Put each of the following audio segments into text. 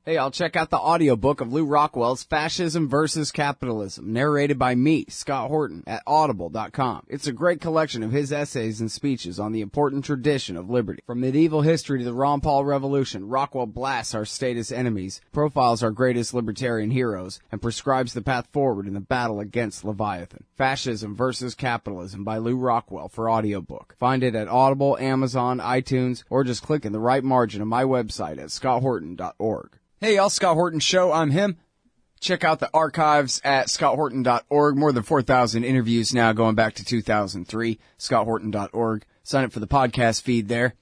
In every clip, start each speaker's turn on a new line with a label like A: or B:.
A: Hey, I'll check out the audiobook of Lou Rockwell's Fascism versus Capitalism, narrated by me, Scott Horton, at audible.com. It's a great collection of his essays and speeches on the important tradition of liberty. From medieval history to the Ron Paul Revolution, Rockwell blasts our statist enemies, profiles our greatest libertarian heroes, and prescribes the path forward in the battle against Leviathan. Fascism versus Capitalism by Lou Rockwell for audiobook. Find it at Audible, Amazon, iTunes, or just click in the right margin of my website at scotthorton.org. Hey, y'all, Scott Horton Show. I'm him. Check out the archives at scotthorton.org. More than 4,000 interviews now going back to 2003. scotthorton.org. Sign up for the podcast feed there.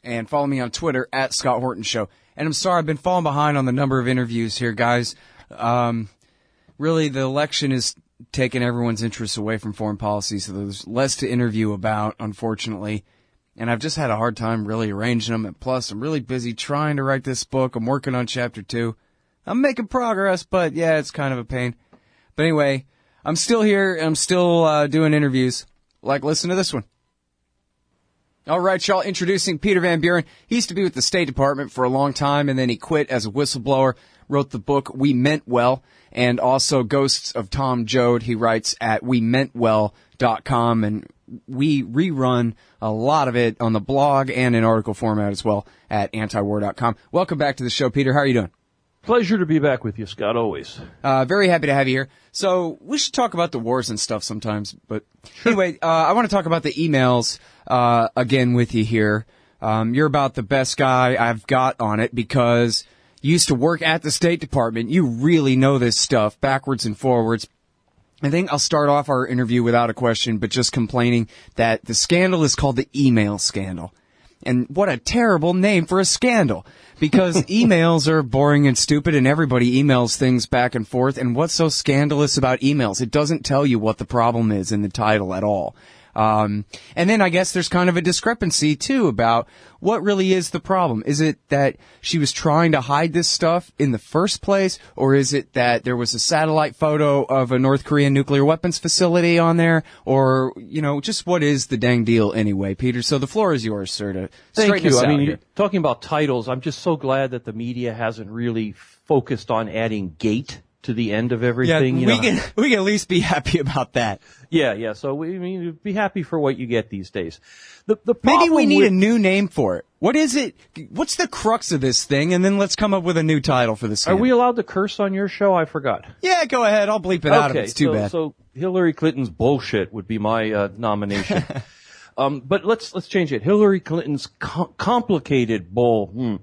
A: And follow me on Twitter at Scott Horton Show. And I'm sorry, I've been falling behind on the number of interviews here, guys. Really, the election is taking everyone's interest away from foreign policy, so there's less to interview about, unfortunately. And I've just had a hard time really arranging them. And plus, I'm really busy trying to write this book. I'm working on chapter 2. I'm making progress, but yeah, it's kind of a pain. But anyway, I'm still here. And I'm still doing interviews. Like, listen to this one. All right, y'all, introducing Peter Van Buren. He used to be with the State Department for a long time, and then he quit as a whistleblower, wrote the book We Meant Well, and also Ghosts of Tom Joad. He writes at wemeantwell.com, and we rerun a lot of it on the blog and in article format as well at antiwar.com. Welcome back to the show, Peter. How are you doing?
B: Pleasure to be back with you, Scott, always.
A: Very happy to have you here. So we should talk about the wars and stuff sometimes. But anyway, I want to talk about the emails again with you here. You're about the best guy I've got on it because you used to work at the State Department. You really know this stuff backwards and forwards. I think I'll start off our interview without a question, but just complaining that the scandal is called the email scandal. And what a terrible name for a scandal, because emails are boring and stupid and everybody emails things back and forth. And what's so scandalous about emails? It doesn't tell you what the problem is in the title at all. And then I guess there's kind of a discrepancy too about what really is the problem. Is it that she was trying to hide this stuff in the first place, or is it that there was a satellite photo of a North Korean nuclear weapons facility on there, or, you know, just what is the dang deal anyway, Peter? So the floor is yours, sir, to straighten us out.
B: Thank you.
A: Here.
B: Talking about titles, I'm just so glad that the media hasn't really focused on adding gate to the end of everything.
A: Yeah, we can at least be happy about that.
B: Yeah. So we be happy for what you get these days. The
A: Maybe we need a new name for it. What is it? What's the crux of this thing? And then let's come up with a new title for this.
B: Are we allowed to curse on your show? I forgot.
A: Yeah, go ahead. I'll bleep it out if it's too bad.
B: So Hillary Clinton's bullshit would be my nomination. But let's change it. Hillary Clinton's complicated bull.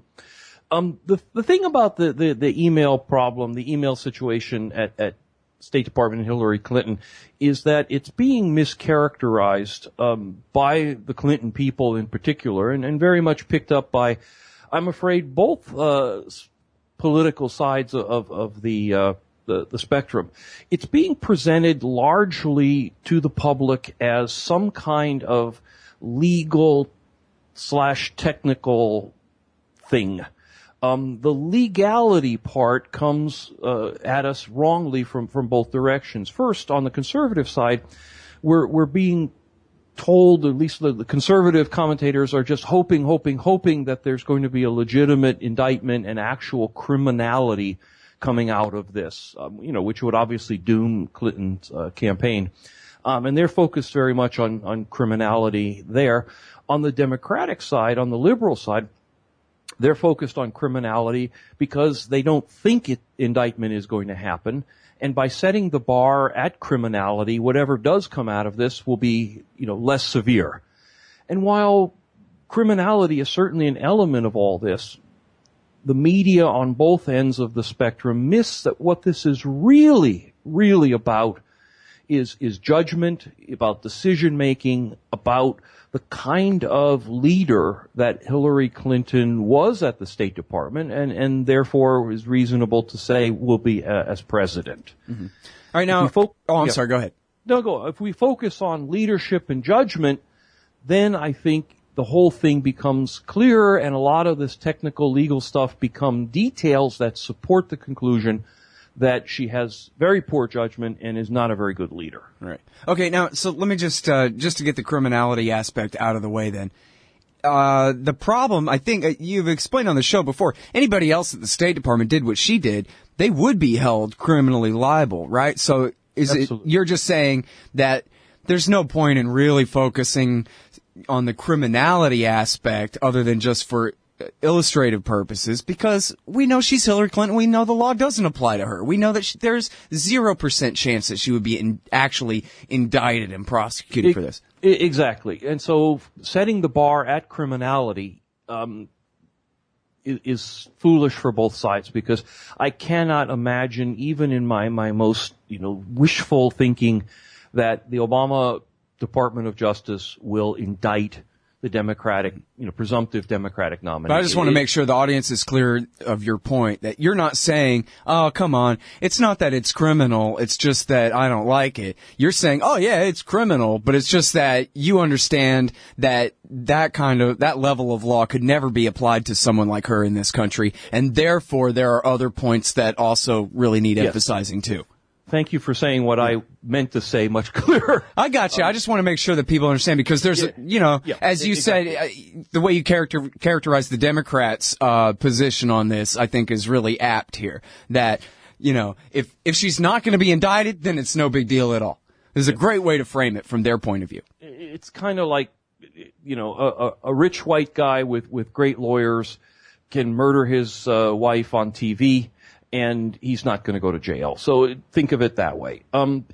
B: The thing about the email problem, the email situation at State Department and Hillary Clinton is that it's being mischaracterized by the Clinton people in particular, and very much picked up by, I'm afraid, both political sides of the spectrum. It's being presented largely to the public as some kind of legal/technical thing. The legality part comes at us wrongly from both directions. First, on the conservative side, we're being told, at least the conservative commentators are just hoping that there's going to be a legitimate indictment and actual criminality coming out of this, which would obviously doom Clinton's campaign. And they're focused very much on criminality there. On the Democratic side, on the liberal side, they're focused on criminality because they don't think indictment is going to happen. And by setting the bar at criminality, whatever does come out of this will be, less severe. And while criminality is certainly an element of all this, the media on both ends of the spectrum miss that what this is really, really about is judgment, about decision making, about the kind of leader that Hillary Clinton was at the State Department, and therefore is reasonable to say will be as president.
A: Mm-hmm. All right, now. Sorry. Go ahead.
B: No, go. If we focus on leadership and judgment, then I think the whole thing becomes clearer, and a lot of this technical legal stuff become details that support the conclusion that she has very poor judgment and is not a very good leader.
A: Right. Okay, now, so let me just to get the criminality aspect out of the way then. the problem, I think you've explained on the show before, anybody else at the State Department did what she did, they would be held criminally liable, right? So you're just saying that there's no point in really focusing on the criminality aspect other than just for illustrative purposes, because we know she's Hillary Clinton. We know the law doesn't apply to her. We know that there's 0% chance that she would be actually indicted and prosecuted for this.
B: Exactly. And so setting the bar at criminality is foolish for both sides, because I cannot imagine, even in my most wishful thinking, that the Obama Department of Justice will indict the Democratic, presumptive Democratic nominee.
A: But I just want to make sure the audience is clear of your point, that you're not saying, oh, come on, it's not that it's criminal, it's just that I don't like it. You're saying, oh yeah, it's criminal, but it's just that you understand that that level of law could never be applied to someone like her in this country, and therefore there are other points that also really need emphasizing too.
B: Thank you for saying what I meant to say much clearer.
A: I got you. I just want to make sure that people understand, because there's, as you said, the way you characterize the Democrats' position on this, I think is really apt here. That, if she's not going to be indicted, then it's no big deal at all. This is a great way to frame it from their point of view.
B: It's kind of like, a rich white guy with great lawyers can murder his wife on TV, and he's not going to go to jail. So think of it that way.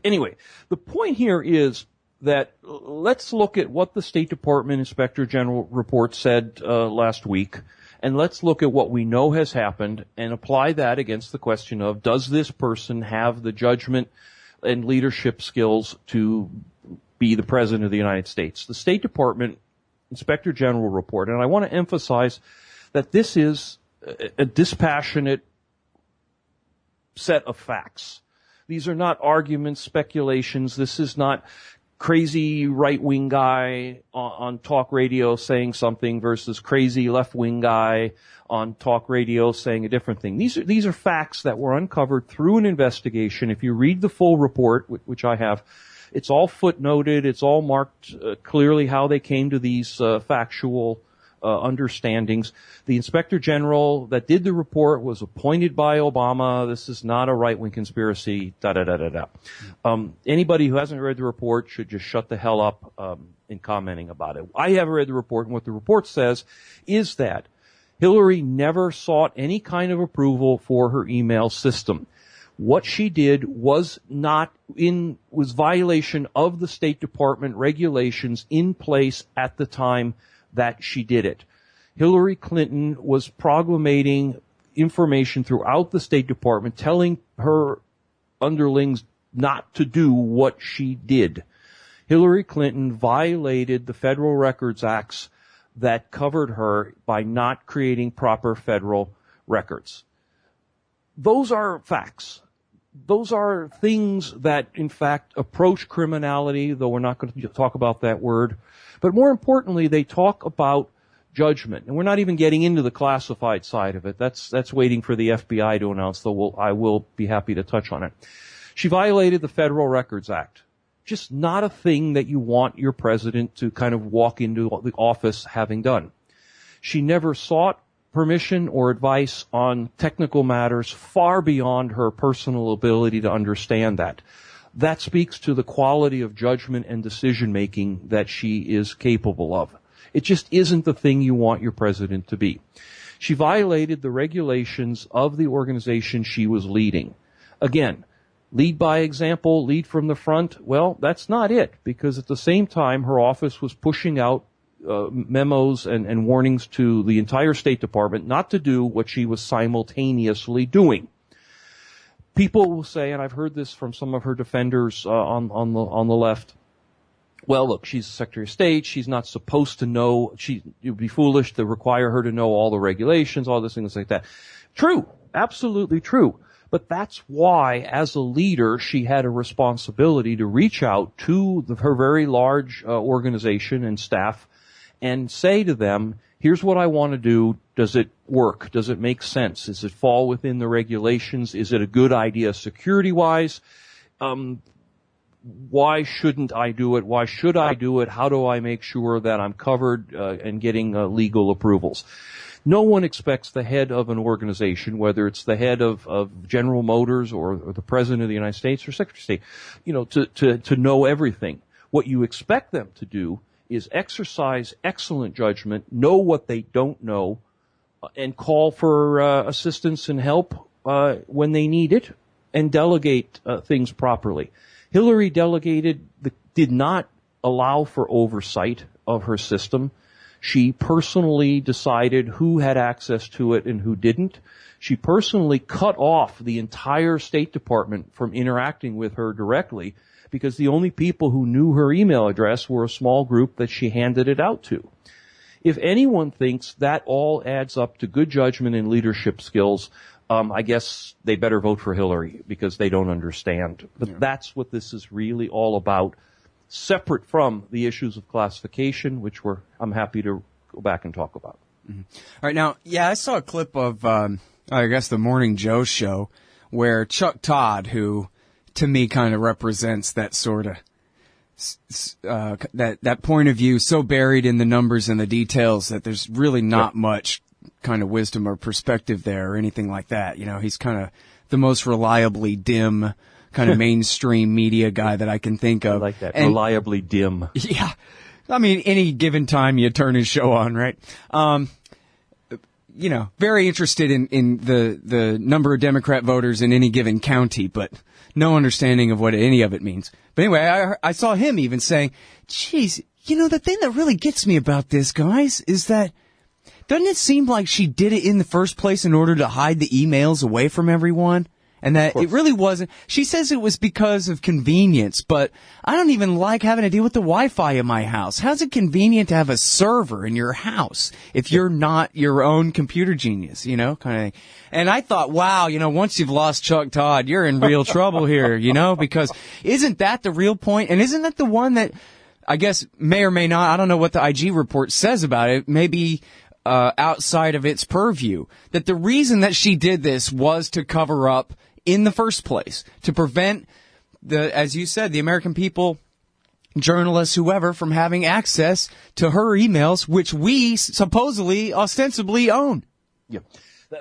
B: Anyway, the point here is that let's look at what the State Department Inspector General report said last week, and let's look at what we know has happened and apply that against the question of, does this person have the judgment and leadership skills to be the President of the United States? The State Department Inspector General report, and I want to emphasize that this is a dispassionate set of facts. These are not arguments, speculations. This is not crazy right-wing guy on talk radio saying something versus crazy left-wing guy on talk radio saying a different thing. These are facts that were uncovered through an investigation. If you read the full report, which I have, it's all footnoted. It's all marked clearly how they came to these factual understandings. The Inspector General that did the report was appointed by Obama. This is not a right-wing conspiracy, Anybody who hasn't read the report should just shut the hell up in commenting about it. I haven't read the report, and what the report says is that Hillary never sought any kind of approval for her email system. What she did was violation of the State Department regulations in place at the time that she did it. Hillary Clinton was proclamating information throughout the State Department telling her underlings not to do what she did. Hillary Clinton violated the Federal Records Acts that covered her by not creating proper federal records. Those are facts. Those are things that, in fact, approach criminality, though we're not going to talk about that word. But more importantly, they talk about judgment. And we're not even getting into the classified side of it. That's waiting for the FBI to announce, though I will be happy to touch on it. She violated the Federal Records Act. Just not a thing that you want your president to kind of walk into the office having done. She never sought permission or advice on technical matters far beyond her personal ability to understand that. That speaks to the quality of judgment and decision-making that she is capable of. It just isn't the thing you want your president to be. She violated the regulations of the organization she was leading. Again, lead by example, lead from the front. Well, that's not it, because at the same time, her office was pushing out memos and warnings to the entire State Department not to do what she was simultaneously doing. People will say, and I've heard this from some of her defenders on the left, well, look, she's Secretary of State. She's not supposed to know. It would be foolish to require her to know all the regulations, all those things like that. True, absolutely true. But that's why, as a leader, she had a responsibility to reach out to her very large organization and staff and say to them, here's what I want to do. Does it work? Does it make sense? Does it fall within the regulations? Is it a good idea security-wise? why shouldn't I do it? Why should I do it? How do I make sure that I'm covered and getting legal approvals? No one expects the head of an organization, whether it's the head of General Motors or the President of the United States or Secretary of State, to know everything. What you expect them to do is exercise excellent judgment, know what they don't know, and call for assistance and help when they need it, and delegate things properly. Hillary did not allow for oversight of her system. She personally decided who had access to it and who didn't. She personally cut off the entire State Department from interacting with her directly because the only people who knew her email address were a small group that she handed it out to. If anyone thinks that all adds up to good judgment and leadership skills, I guess they better vote for Hillary because they don't understand. But that's what this is really all about, separate from the issues of classification, which I'm happy to go back and talk about.
A: Mm-hmm. All right, now, I saw a clip of, I guess, the Morning Joe show where Chuck Todd, who to me kind of represents that sort of that point of view, so buried in the numbers and the details that there's really not much kind of wisdom or perspective there or anything like that. He's kind of the most reliably dim kind of mainstream media guy that I can think of.
B: I like that. Reliably dim.
A: Yeah. I mean, any given time you turn his show on, right? Very interested in the number of Democrat voters in any given county, but no understanding of what any of it means. But anyway, I saw him even saying, geez, the thing that really gets me about this, guys, is that doesn't it seem like she did it in the first place in order to hide the emails away from everyone? And that it really wasn't. She says it was because of convenience, but I don't even like having to deal with the Wi-Fi in my house. How's it convenient to have a server in your house if you're not your own computer genius, kind of thing? And I thought, wow, once you've lost Chuck Todd, you're in real trouble here, because isn't that the real point? And isn't that the one that I guess may or may not, I don't know what the IG report says about it, maybe outside of its purview, that the reason that she did this was to cover up in the first place, to prevent as you said, the American people, journalists, whoever, from having access to her emails, which we supposedly, ostensibly own.
B: Yeah.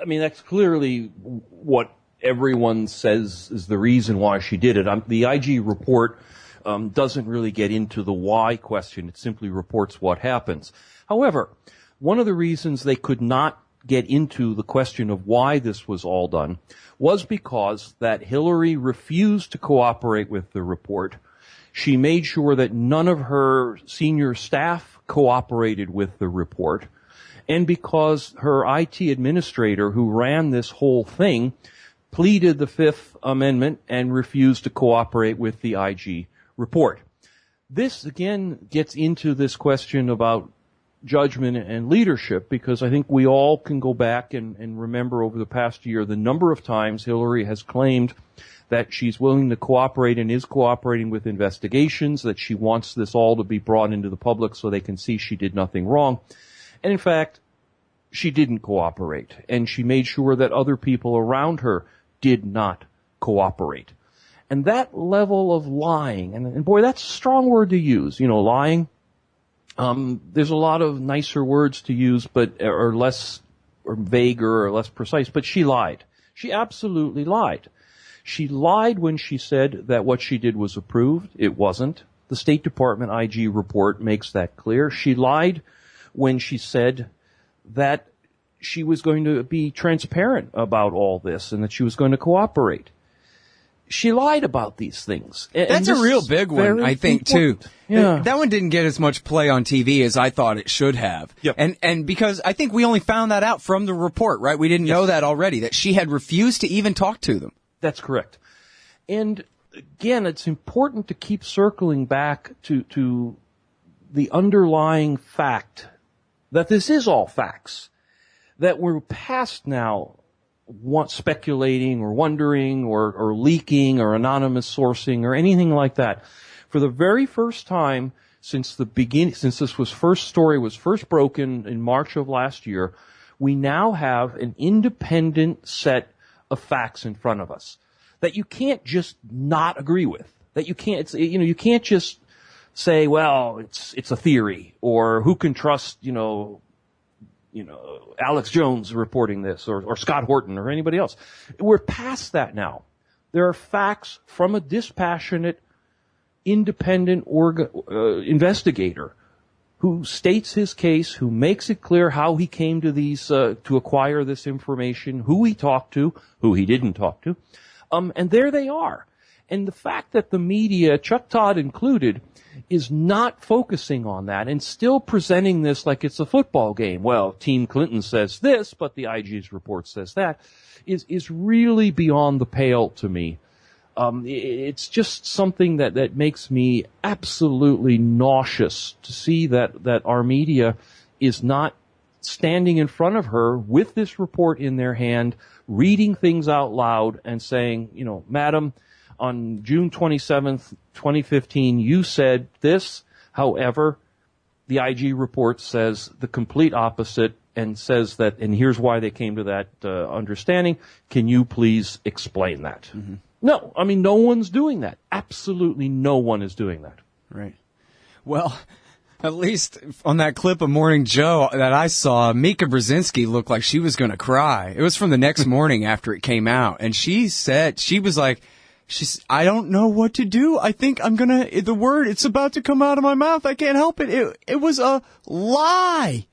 B: I mean, that's clearly what everyone says is the reason why she did it. The IG report doesn't really get into the why question. It simply reports what happens. However, one of the reasons they could not get into the question of why this was all done was because that Hillary refused to cooperate with the report. She made sure that none of her senior staff cooperated with the report. And because her IT administrator who ran this whole thing pleaded the Fifth Amendment and refused to cooperate with the IG report. This, again, gets into this question about judgment and leadership, because I think we all can go back and remember over the past year the number of times Hillary has claimed that she's willing to cooperate and is cooperating with investigations, that she wants this all to be brought into the public so they can see she did nothing wrong. And in fact, she didn't cooperate, and she made sure that other people around her did not cooperate. And that level of lying, and boy, that's a strong word to use, lying. There's a lot of nicer words to use, but or less or vaguer or less precise. But she lied. She absolutely lied. She lied when she said that what she did was approved. It wasn't. The State Department IG report makes that clear. She lied when she said that she was going to be transparent about all this and that she was going to cooperate. She lied about these things.
A: That's a real big one, I think, too. Yeah. That one didn't get as much play on TV as I thought it should have.
B: Yep.
A: And because I think we only found that out from the report, right? We didn't know that already, that she had refused to even talk to them.
B: That's correct. And again, it's important to keep circling back to the underlying fact that this is all facts, that we're past now speculating or wondering or leaking or anonymous sourcing or anything like that. For the very first time since this story was first broken in March of last year, we now have an independent set of facts in front of us that you can't just not agree with. That you can't, you can't just say, well, it's a theory, or who can trust, Alex Jones reporting this, or Scott Horton, or anybody else. We're past that now. There are facts from a dispassionate, independent investigator who states his case, who makes it clear how he came to to acquire this information, who he talked to, who he didn't talk to. And there they are. And the fact that the media, Chuck Todd included, is not focusing on that and still presenting this like it's a football game. Well, Team Clinton says this, but the IG's report says that, is really beyond the pale to me. It's just something that makes me absolutely nauseous to see that our media is not standing in front of her with this report in their hand, reading things out loud and saying, Madam, on June 27th, 2015, you said this. However, the IG report says the complete opposite and says that, and here's why they came to that understanding. Can you please explain that? Mm-hmm. No, no one's doing that. Absolutely no one is doing that.
A: Right. Well, at least on that clip of Morning Joe that I saw, Mika Brzezinski looked like she was going to cry. It was from the next morning after it came out. And she said, I don't know what to do. I think it's about to come out of my mouth. I can't help it. It was a lie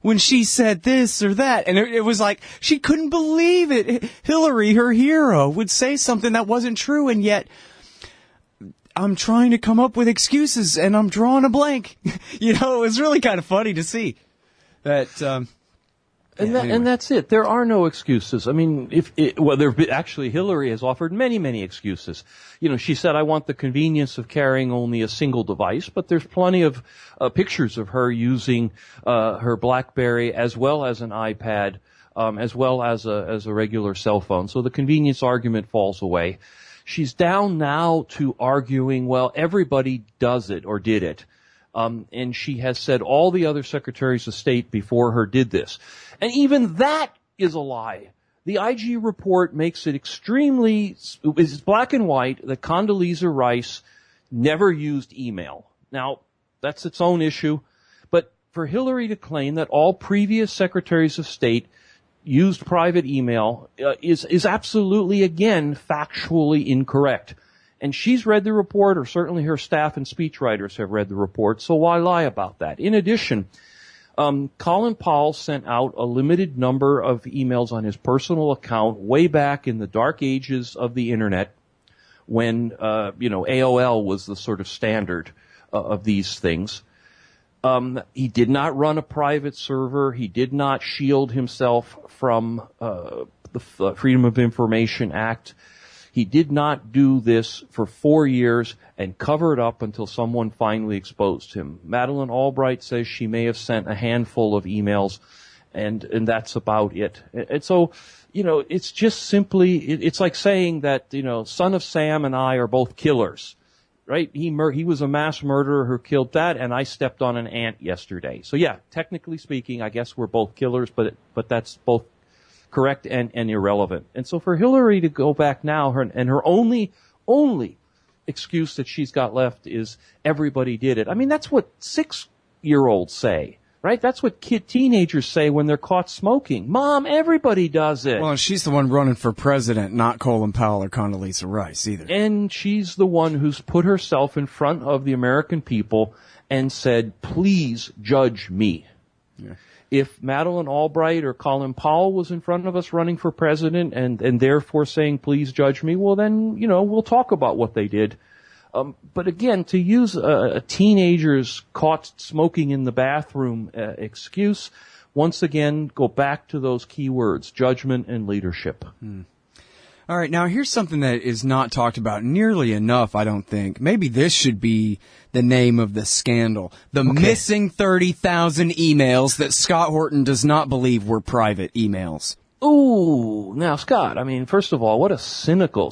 A: when she said this or that. And it was like, she couldn't believe it. Hillary, her hero, would say something that wasn't true. And yet I'm trying to come up with excuses and I'm drawing a blank. It was really kind of funny to see that,
B: And that's it. There are no excuses. Actually, Hillary has offered many, many excuses. She said, I want the convenience of carrying only a single device, but there's plenty of pictures of her using her BlackBerry as well as an iPad, as well as a regular cell phone. So the convenience argument falls away. She's down now to arguing, well, everybody does it or did it. And she has said all the other secretaries of state before her did this. And even that is a lie. The IG report makes it it's black and white that Condoleezza Rice never used email. Now, that's its own issue. But for Hillary to claim that all previous secretaries of state used private email is absolutely, again, factually incorrect. And she's read the report, or certainly her staff and speechwriters have read the report, so why lie about that? In addition, Colin Powell sent out a limited number of emails on his personal account way back in the dark ages of the Internet when, AOL was the sort of standard of these things. He did not run a private server. He did not shield himself from the Freedom of Information Act. He did not do this for 4 years and cover it up until someone finally exposed him. Madeleine Albright says she may have sent a handful of emails, and that's about it. And so, it's just simply, it's like saying that, Son of Sam and I are both killers, right? He was a mass murderer who killed that, and I stepped on an ant yesterday. So yeah, technically speaking, I guess we're both killers, but that's both correct and irrelevant. And so for Hillary to go back now, her only excuse that she's got left is everybody did it. That's what 6-year-olds say, right? That's what teenagers say when they're caught smoking. Mom, everybody does it.
A: Well, and she's the one running for president, not Colin Powell or Condoleezza Rice either.
B: And she's the one who's put herself in front of the American people and said, please judge me. Yeah. If Madeleine Albright or Colin Powell was in front of us running for president and therefore saying, please judge me, well, then, we'll talk about what they did. But again, to use a teenager's caught smoking in the bathroom excuse, once again, go back to those key words, judgment and leadership.
A: All right, now here's something that is not talked about nearly enough, I don't think. Maybe this should be the name of the scandal. The missing 30,000 emails that Scott Horton does not believe were private emails.
B: Ooh, now Scott, first of all, what a cynical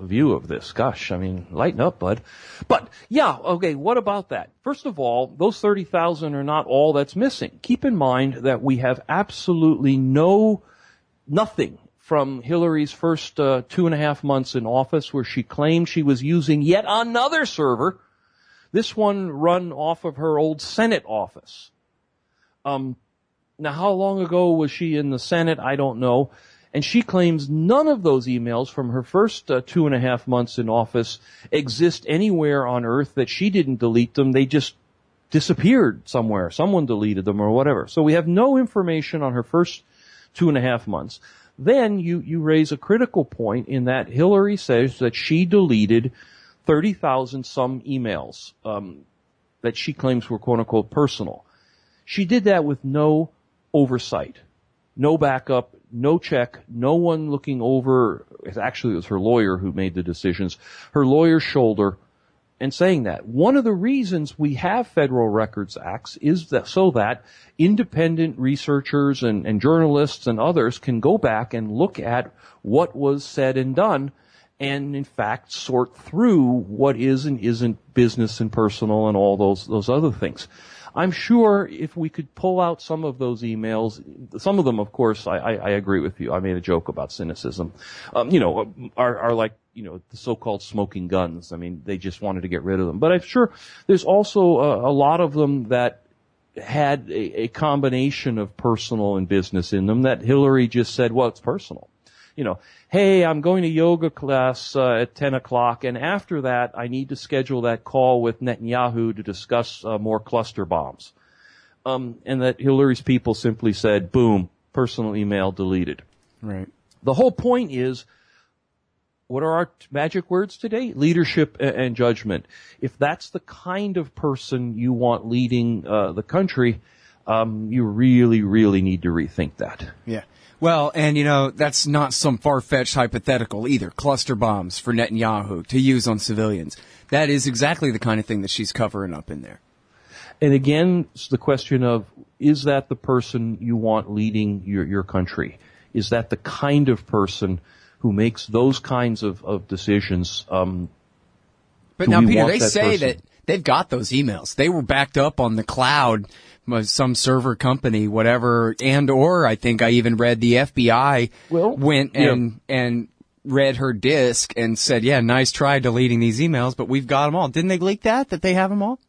B: view of this. Gosh, lighten up, bud. But yeah, okay, what about that? First of all, those 30,000 are not all that's missing. Keep in mind that we have absolutely nothing from Hillary's first 2.5 months in office, where she claimed she was using yet another server, this one run off of her old Senate office. Now, how long ago was she in the Senate? I don't know. And she claims none of those emails from her first 2.5 months in office exist anywhere on Earth, that she didn't delete them. They just disappeared somewhere. Someone deleted them or whatever. So we have no information on her first 2.5 months. Then you raise a critical point in that Hillary says that she deleted 30,000 some emails that she claims were quote-unquote personal. She did that with no oversight, no backup, no check, no one looking over. Actually, it was her lawyer who made the decisions, her lawyer's shoulder, and saying that. One of the reasons we have Federal Records Acts is that so that independent researchers and journalists and others can go back and look at what was said and done, and in fact sort through what is and isn't business and personal and all those other things. I'm sure if we could pull out some of those emails, some of them, of course, I agree with you. I made a joke about cynicism, are like, the so-called smoking guns. I mean, they just wanted to get rid of them. But I'm sure there's also a lot of them that had a combination of personal and business in them that Hillary just said, well, it's personal. Hey, I'm going to yoga class at 10 o'clock, and after that, I need to schedule that call with Netanyahu to discuss more cluster bombs. And that Hillary's people simply said, boom, personal email deleted.
A: Right.
B: The whole point is, what are our magic words today? Leadership and judgment. If that's the kind of person you want leading the country, you really, really need to rethink that.
A: Yeah. Well, and that's not some far-fetched hypothetical either. Cluster bombs for Netanyahu to use on civilians. That is exactly the kind of thing that she's covering up in there.
B: And again, it's the question of, is that the person you want leading your country? Is that the kind of person who makes those kinds of decisions?
A: But now, Peter, they say that they've got those emails. They were backed up on the cloud, some server company, whatever, or I think I even read the FBI went and read her disk and said, yeah, nice try deleting these emails, but we've got them all. Didn't they leak that they have them all?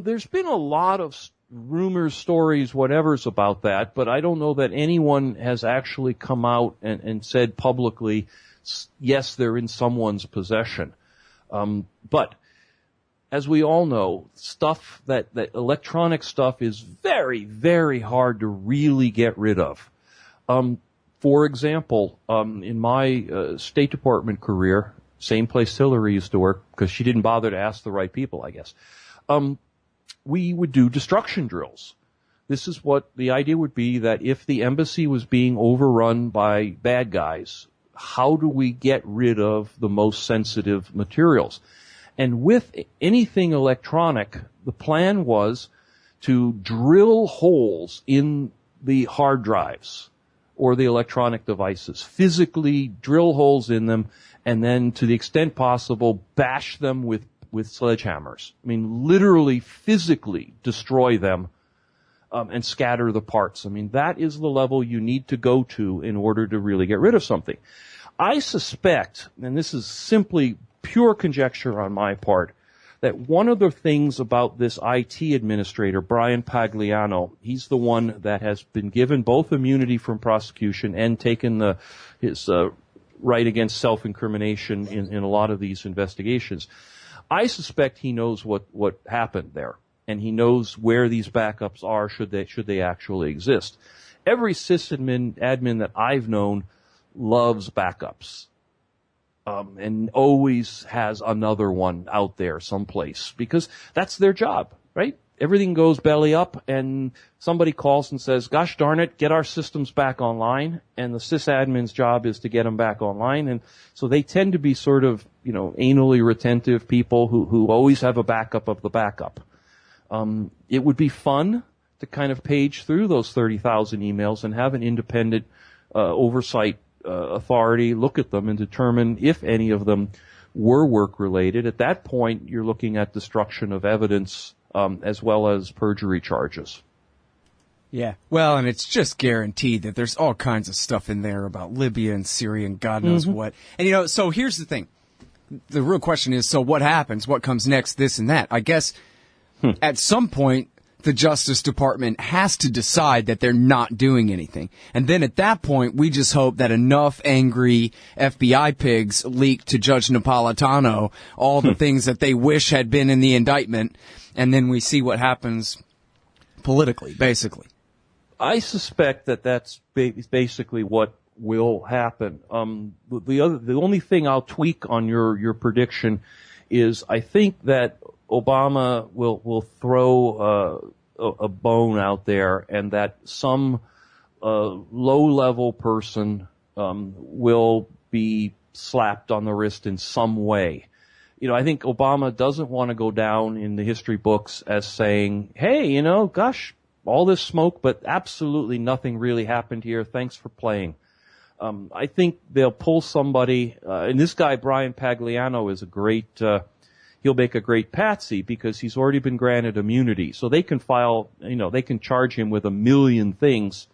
B: There's been a lot of rumors, stories, whatever's about that, but I don't know that anyone has actually come out and said publicly, yes, they're in someone's possession. But as we all know, stuff that electronic stuff is very, very hard to really get rid of. For example, in my State Department career, same place Hillary used to work, because she didn't bother to ask the right people, I guess. We would do destruction drills. This is what the idea would be, that if the embassy was being overrun by bad guys, how do we get rid of the most sensitive materials? And with anything electronic, the plan was to drill holes in the hard drives or the electronic devices, physically drill holes in them, and then to the extent possible, bash them with sledgehammers. I mean, literally, physically destroy them and scatter the parts. I mean, that is the level you need to go to in order to really get rid of something. I suspect, and this is simply pure conjecture on my part, that one of the things about this IT administrator, Brian Pagliano, he's the one that has been given both immunity from prosecution and taken his right against self-incrimination in a lot of these investigations. I suspect he knows what happened there, and he knows where these backups are should they actually exist. Every sysadmin that I've known loves backups. And always has another one out there someplace, because that's their job, right? Everything goes belly up, and somebody calls and says, gosh darn it, get our systems back online, and the sysadmin's job is to get them back online. And so they tend to be sort of, anally retentive people who always have a backup of the backup. It would be fun to kind of page through those 30,000 emails and have an independent oversight authority look at them and determine if any of them were work-related. At that point, you're looking at destruction of evidence as well as perjury charges.
A: Yeah. Well, and it's just guaranteed that there's all kinds of stuff in there about Libya and Syria and God knows what. And, so here's the thing. The real question is, so what happens? What comes next? This and that. I guess at some point, the Justice Department has to decide that they're not doing anything. And then at that point, we just hope that enough angry FBI pigs leak to Judge Napolitano all the things that they wish had been in the indictment. And then we see what happens politically, basically.
B: I suspect that that's basically what will happen. The only thing I'll tweak on your prediction is I think that Obama will throw a bone out there, and that some low-level person will be slapped on the wrist in some way. I think Obama doesn't want to go down in the history books as saying, hey, gosh, all this smoke, but absolutely nothing really happened here. Thanks for playing. I think they'll pull somebody, and this guy, Brian Pagliano, is a great, he'll make a great patsy because he's already been granted immunity. So they can file, they can charge him with a million things,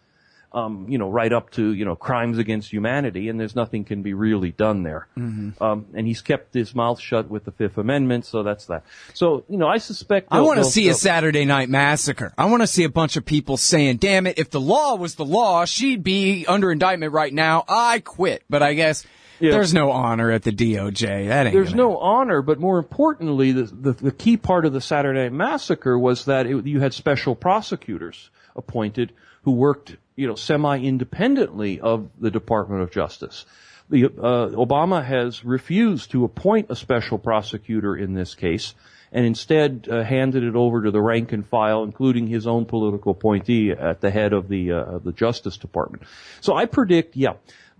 B: right up to, crimes against humanity, and there's nothing can be really done there. And he's kept his mouth shut with the Fifth Amendment, so that's that. So, I suspect
A: I want to see a Saturday Night Massacre. I want to see a bunch of people saying, damn it, if the law was the law, she'd be under indictment right now. I quit. But I guess there's no honor at the DOJ. That ain't
B: There's no honor, but more importantly, the key part of the Saturday Night Massacre was that you had special prosecutors appointed who worked, semi-independently of the Department of Justice. Obama has refused to appoint a special prosecutor in this case, and instead handed it over to the rank and file, including his own political appointee at the head of the Justice Department. So I predict,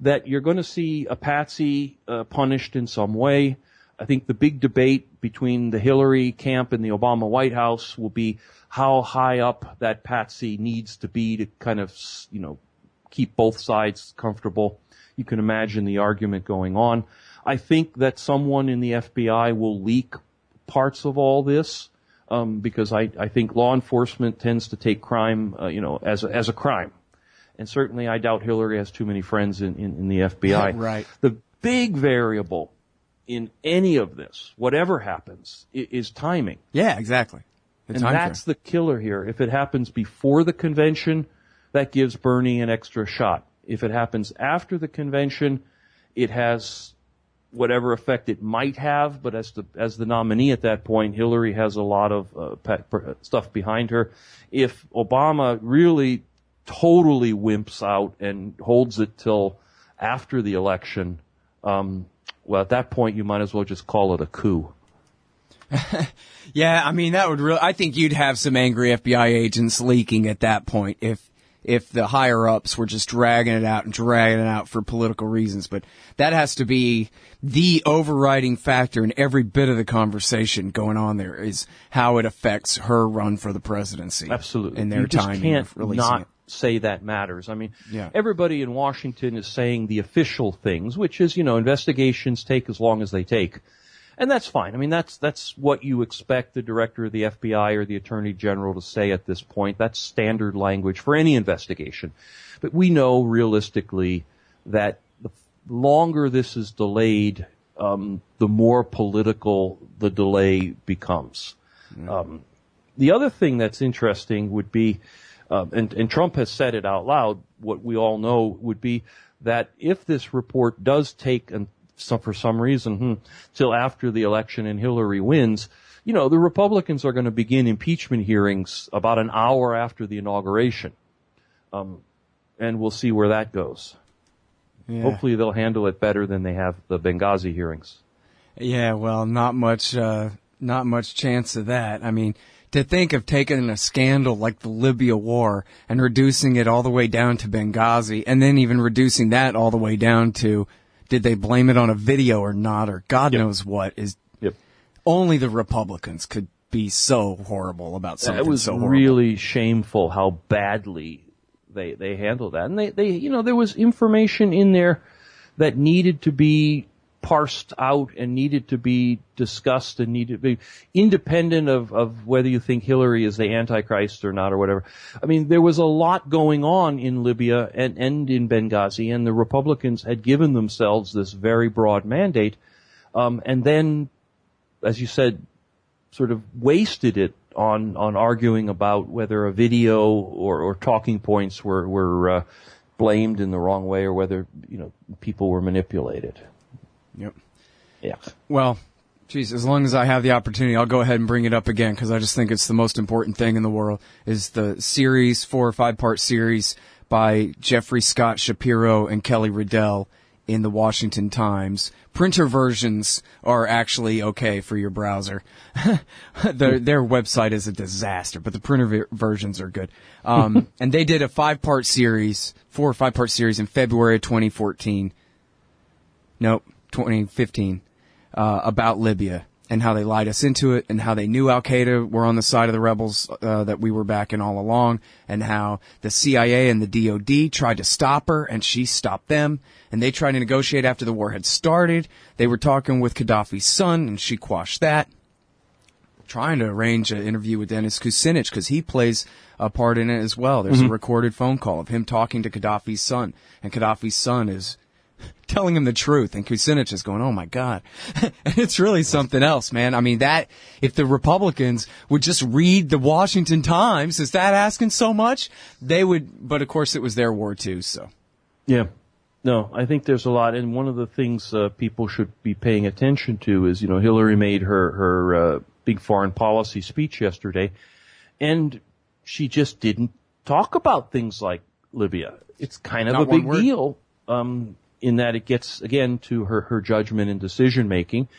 B: that you're going to see a patsy punished in some way. I think the big debate between the Hillary camp and the Obama White House will be how high up that patsy needs to be to kind of, keep both sides comfortable. You can imagine the argument going on. I think that someone in the FBI will leak parts of all this, because I think law enforcement tends to take crime, as a crime. And certainly I doubt Hillary has too many friends in the FBI.
A: Right.
B: The big variable in any of this, whatever happens, is timing.
A: Yeah, exactly.
B: And that's the killer here. If it happens before the convention, that gives Bernie an extra shot. If it happens after the convention, it has whatever effect it might have, but as the nominee at that point, Hillary has a lot of stuff behind her. If Obama really totally wimps out and holds it till after the election, well, at that point, you might as well just call it a coup.
A: Yeah, I mean, that would really, I think you'd have some angry FBI agents leaking at that point if the higher ups were just dragging it out for political reasons. But that has to be the overriding factor in every bit of the conversation going on there, is how it affects her run for the presidency.
B: Absolutely.
A: And their timing of releasing
B: not
A: it.
B: Say that matters. I mean, everybody in Washington is saying the official things, which is, investigations take as long as they take. And that's fine. I mean, that's what you expect the director of the FBI or the attorney general to say at this point. That's standard language for any investigation. But we know realistically that the longer this is delayed, the more political the delay becomes. The other thing that's interesting would be, and Trump has said it out loud, what we all know would be that if this report does take for some reason, till after the election and Hillary wins, the Republicans are going to begin impeachment hearings about an hour after the inauguration. And we'll see where that goes. Yeah. Hopefully they'll handle it better than they have the Benghazi hearings.
A: Yeah, well, not much chance of that. I mean, to think of taking a scandal like the Libya war and reducing it all the way down to Benghazi, and then even reducing that all the way down to, did they blame it on a video or not, or God knows what, is only the Republicans could be so horrible about something.
B: It was
A: so horrible.
B: Really shameful how badly they handled that. And they there was information in there that needed to be parsed out and needed to be discussed and needed to be independent of whether you think Hillary is the Antichrist or not or whatever. I mean, there was a lot going on in Libya and in Benghazi, and the Republicans had given themselves this very broad mandate, and then, as you said, sort of wasted it on arguing about whether a video or talking points were blamed in the wrong way or whether, people were manipulated.
A: Yep.
B: Yeah.
A: Well, geez, as long as I have the opportunity, I'll go ahead and bring it up again because I just think it's the most important thing in the world is the series, 4 or 5 part series by Jeffrey Scott Shapiro and Kelly Riddell in the Washington Times. Printer versions are actually okay for your browser. Their website is a disaster, but the printer versions are good. And they did a 5-part series, 4 or 5 part series in February of 2014. Nope. 2015, about Libya and how they lied us into it and how they knew Al-Qaeda were on the side of the rebels that we were backing all along and how the CIA and the DOD tried to stop her and she stopped them and they tried to negotiate after the war had started. They were talking with Gaddafi's son and she quashed that. Trying to arrange an interview with Dennis Kucinich because he plays a part in it as well. There's a recorded phone call of him talking to Gaddafi's son and Gaddafi's son is telling him the truth, and Kucinich is going, oh my God. And it's really something else, man. I mean, that, if the Republicans would just read the Washington Times, is that asking so much? They would, but of course it was their war too, so.
B: Yeah. No, I think there's a lot, and one of the things people should be paying attention to is, Hillary made her big foreign policy speech yesterday, and she just didn't talk about things like Libya. It's kind of a big deal. In that it gets, again, to her judgment and decision-making,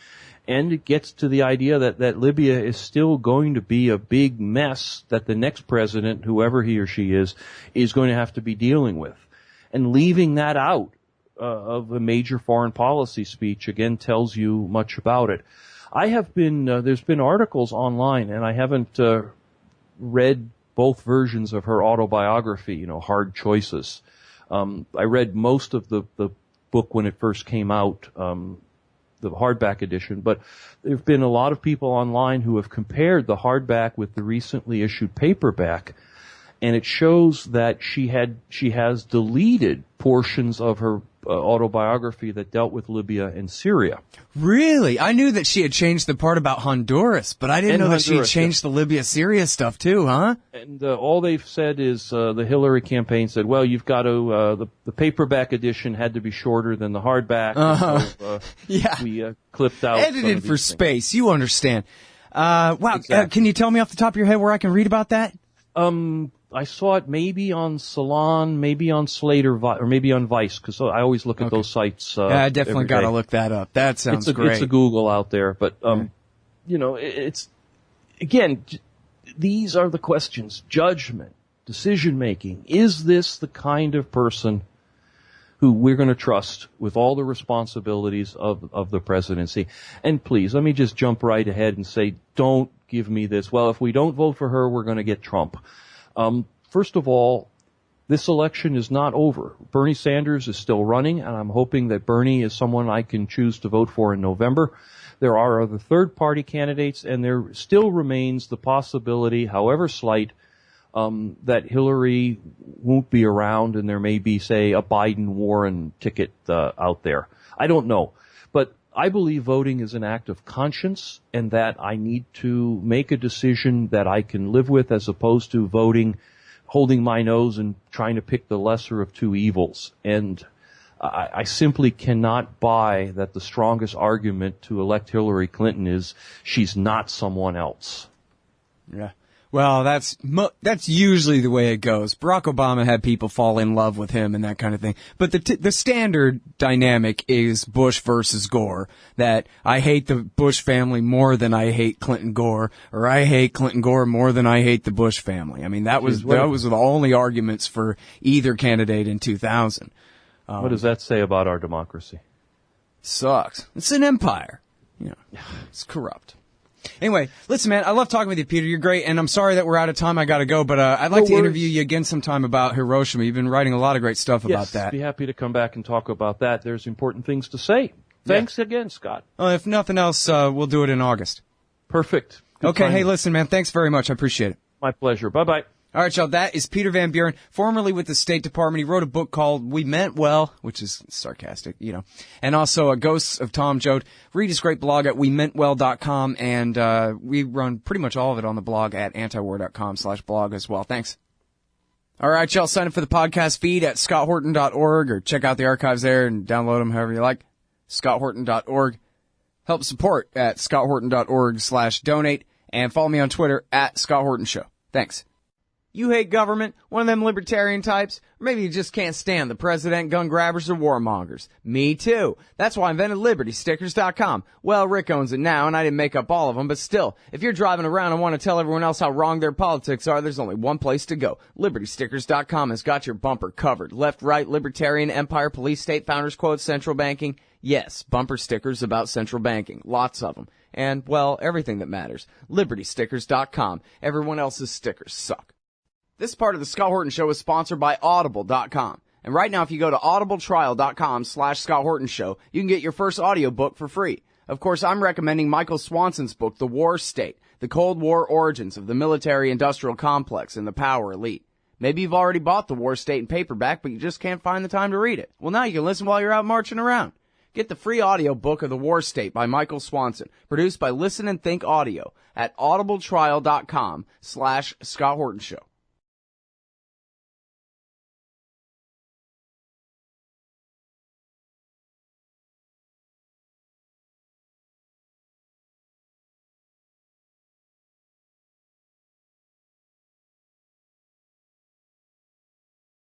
B: and it gets to the idea that Libya is still going to be a big mess that the next president, whoever he or she is going to have to be dealing with. And leaving that out of a major foreign policy speech, again, tells you much about it. I have been, there's been articles online, and I haven't read both versions of her autobiography, Hard Choices. I read most of the book when it first came out, the hardback edition, but there have been a lot of people online who have compared the hardback with the recently issued paperback, and it shows that she has deleted portions of her autobiography that dealt with Libya and Syria.
A: Really? I knew that she had changed the part about Honduras, but I didn't know that she had changed the Libya-Syria stuff too, huh? And
B: all they've said is the Hillary campaign said, well, you've got to, the paperback edition had to be shorter than the hardback. So,
A: yeah.
B: We clipped out.
A: Edited for space, you understand. Wow, exactly. Can you tell me off the top of your head where I can read about that?
B: I saw it maybe on Salon, maybe on Slate or maybe on Vice, because I always look at those sites.
A: I definitely got to look that up. That sounds great.
B: It's a Google out there, but it's again, these are the questions: judgment, decision making. Is this the kind of person who we're going to trust with all the responsibilities of the presidency? And please, let me just jump right ahead and say, don't give me this. Well, if we don't vote for her, we're going to get Trump. First of all, this election is not over. Bernie Sanders is still running, and I'm hoping that Bernie is someone I can choose to vote for in November. There are other third-party candidates, and there still remains the possibility, however slight, that Hillary won't be around, and there may be, say, a Biden-Warren ticket out there. I don't know. But I believe voting is an act of conscience, and that I need to make a decision that I can live with as opposed to voting, holding my nose and trying to pick the lesser of two evils. And I simply cannot buy that the strongest argument to elect Hillary Clinton is she's not someone else.
A: Yeah. Well, that's usually the way it goes. Barack Obama had people fall in love with him and that kind of thing. But the standard dynamic is Bush versus Gore. That I hate the Bush family more than I hate Clinton Gore, or I hate Clinton Gore more than I hate the Bush family. I mean, that was the only arguments for either candidate in 2000.
B: What does that say about our democracy?
A: Sucks. It's an empire. It's corrupt. Anyway, listen, man, I love talking with you, Peter. You're great, and I'm sorry that we're out of time. I got to go, but I'd like to interview you again sometime about Hiroshima. You've been writing a lot of great stuff about that.
B: Yes, be happy to come back and talk about that. There's important things to say. Thanks again, Scott.
A: If nothing else, we'll do it in August.
B: Perfect. Good
A: Okay,
B: timing.
A: hey, listen, man, thanks very much. I appreciate it.
B: My pleasure. Bye-bye.
A: All right, y'all, that is Peter Van Buren, formerly with the State Department. He wrote a book called We Meant Well, which is sarcastic, and also Ghosts of Tom Joad. Read his great blog at wemeantwell.com, and we run pretty much all of it on the blog at antiwar.com/blog as well. Thanks. All right, y'all, sign up for the podcast feed at scotthorton.org, or check out the archives there and download them however you like. scotthorton.org. Help support at scotthorton.org/donate, and follow me on Twitter at Scott Horton Show. Thanks. You hate government, one of them libertarian types, or maybe you just can't stand the president, gun grabbers, or warmongers. Me too. That's why I invented LibertyStickers.com. Well, Rick owns it now, and I didn't make up all of them, but still, if you're driving around and want to tell everyone else how wrong their politics are, there's only one place to go. LibertyStickers.com has got your bumper covered. Left, right, libertarian, empire, police, state, founders, quotes, central banking. Yes, bumper stickers about central banking. Lots of them. And, well, everything that matters. LibertyStickers.com. Everyone else's stickers suck. This part of the Scott Horton Show is sponsored by Audible.com. And right now, if you go to audibletrial.com/Scott Horton Show, you can get your first audiobook for free. Of course, I'm recommending Michael Swanson's book, The War State, The Cold War Origins of the Military-Industrial Complex and the Power Elite. Maybe you've already bought The War State in paperback, but you just can't find the time to read it. Well, now you can listen while you're out marching around. Get the free audiobook of The War State by Michael Swanson, produced by Listen and Think Audio at audibletrial.com/Scott Horton Show.